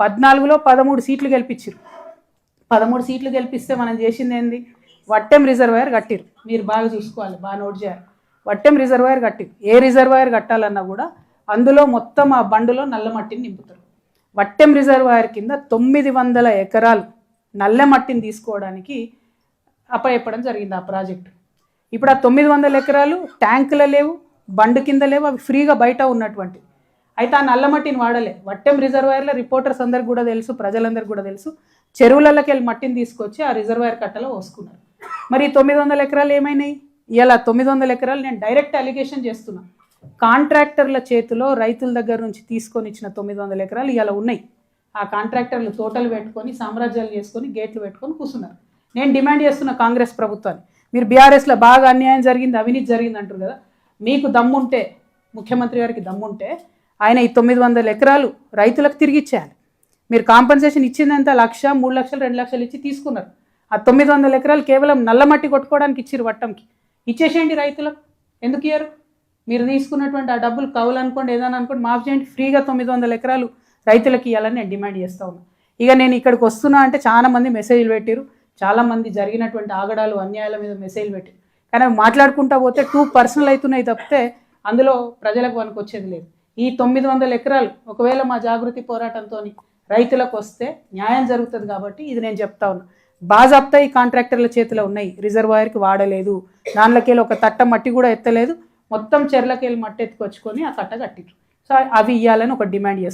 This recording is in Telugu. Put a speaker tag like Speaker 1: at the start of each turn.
Speaker 1: 14లో 13 సీట్లు గెలిపించారు. 13 సీట్లు గెలిపిస్తే మనం చేసింది ఏంది? వట్టెం రిజర్వాయర్ కట్టిరు. మీరు బాగా చూసుకోవాలి, బాగా నోట్ చేయాలి. వట్టెం రిజర్వాయర్ కట్టిరు. ఏ రిజర్వాయర్ కట్టాలన్నా కూడా అందులో మొత్తం ఆ బండులో నల్ల మట్టిని నింపుతారు. వట్టెం రిజర్వాయర్ కింద 900 ఎకరాలు నల్ల మట్టిని తీసుకోవడానికి అప్పచెప్పడం జరిగింది ఆ ప్రాజెక్టు. ఇప్పుడు ఆ 900 ఎకరాలు ట్యాంకులు లేవు, బండు కింద లేవు, అవి ఫ్రీగా బయట ఉన్నటువంటి. అయితే ఆ నల్ల మట్టిని వాడలే. వట్టెం రిజర్వాయర్లో రిపోర్టర్స్ అందరికి కూడా తెలుసు, ప్రజలందరికీ కూడా తెలుసు, చెరువులకి వెళ్ళి మట్టిని తీసుకొచ్చి ఆ రిజర్వాయర్ కట్టలో పోసుకున్నారు. మరి 900 ఎకరాలు ఏమైనాయి? ఇలా 900 ఎకరాలు నేను డైరెక్ట్ అలిగేషన్ చేస్తున్నా. కాంట్రాక్టర్ల చేతిలో రైతుల దగ్గర నుంచి తీసుకొని ఇచ్చిన 900 ఎకరాలు ఇలా ఉన్నాయి. ఆ కాంట్రాక్టర్లు తోటలు పెట్టుకొని సామ్రాజ్యాలు చేసుకొని గేట్లు పెట్టుకొని కూర్చున్నారు. నేను డిమాండ్ చేస్తున్నా కాంగ్రెస్ ప్రభుత్వాన్ని, మీరు బీఆర్ఎస్లో బాగా అన్యాయం జరిగింది, అవినీతి జరిగింది అంటారు కదా, మీకు దమ్ముంటే, ముఖ్యమంత్రి గారికి దమ్ముంటే ఆయన ఈ 900 ఎకరాలు రైతులకు తిరిగి ఇచ్చేయాలి. మీరు కాంపెన్సేషన్ ఇచ్చిందంత 1,00,000, 3 లక్షలు, 2 లక్షలు ఇచ్చి తీసుకున్నారు. ఆ 900 ఎకరాలు కేవలం నల్ల మట్టి కొట్టుకోవడానికి ఇచ్చిరు వట్టంకి. ఇచ్చేసేయండి రైతులకు. ఎందుకు ఇయ్యరు? మీరు తీసుకున్నటువంటి ఆ డబ్బులు కవులు అనుకోండి, ఏదైనా అనుకోండి, మాఫ్ చేయండి. ఫ్రీగా 900 ఎకరాలు రైతులకు ఇవ్వాలని నేను డిమాండ్ చేస్తూ ఉన్నాను. ఇక నేను ఇక్కడికి వస్తున్నా అంటే చాలామంది మెసేజ్లు పెట్టారు, చాలామంది జరిగినటువంటి ఆగడాలు అన్యాయాల మీద మెసేజ్లు పెట్టారు. కానీ అవి మాట్లాడుకుంటా పోతే 2 పర్సనల్ అవుతున్నాయి తప్పితే అందులో ప్రజలకు వరకు వచ్చేది లేదు. ఈ 900 ఎకరాలు ఒకవేళ మా జాగృతి పోరాటంతో రైతులకు వస్తే న్యాయం జరుగుతుంది కాబట్టి ఇది నేను చెప్తా ఉన్నా. బాజాప్తా ఈ కాంట్రాక్టర్ల చేతిలో ఉన్నాయి. రిజర్వాయర్కి వాడలేదు, దానిలోకెళ్ళి ఒక తట్ట మట్టి కూడా ఎత్తలేదు, మొత్తం చెర్లకెళ్ళి మట్టి ఎత్తుకొచ్చుకొని ఆ కట్ట కట్టిరు. సో అవి ఇవ్వాలని ఒక డిమాండ్ చేస్తారు.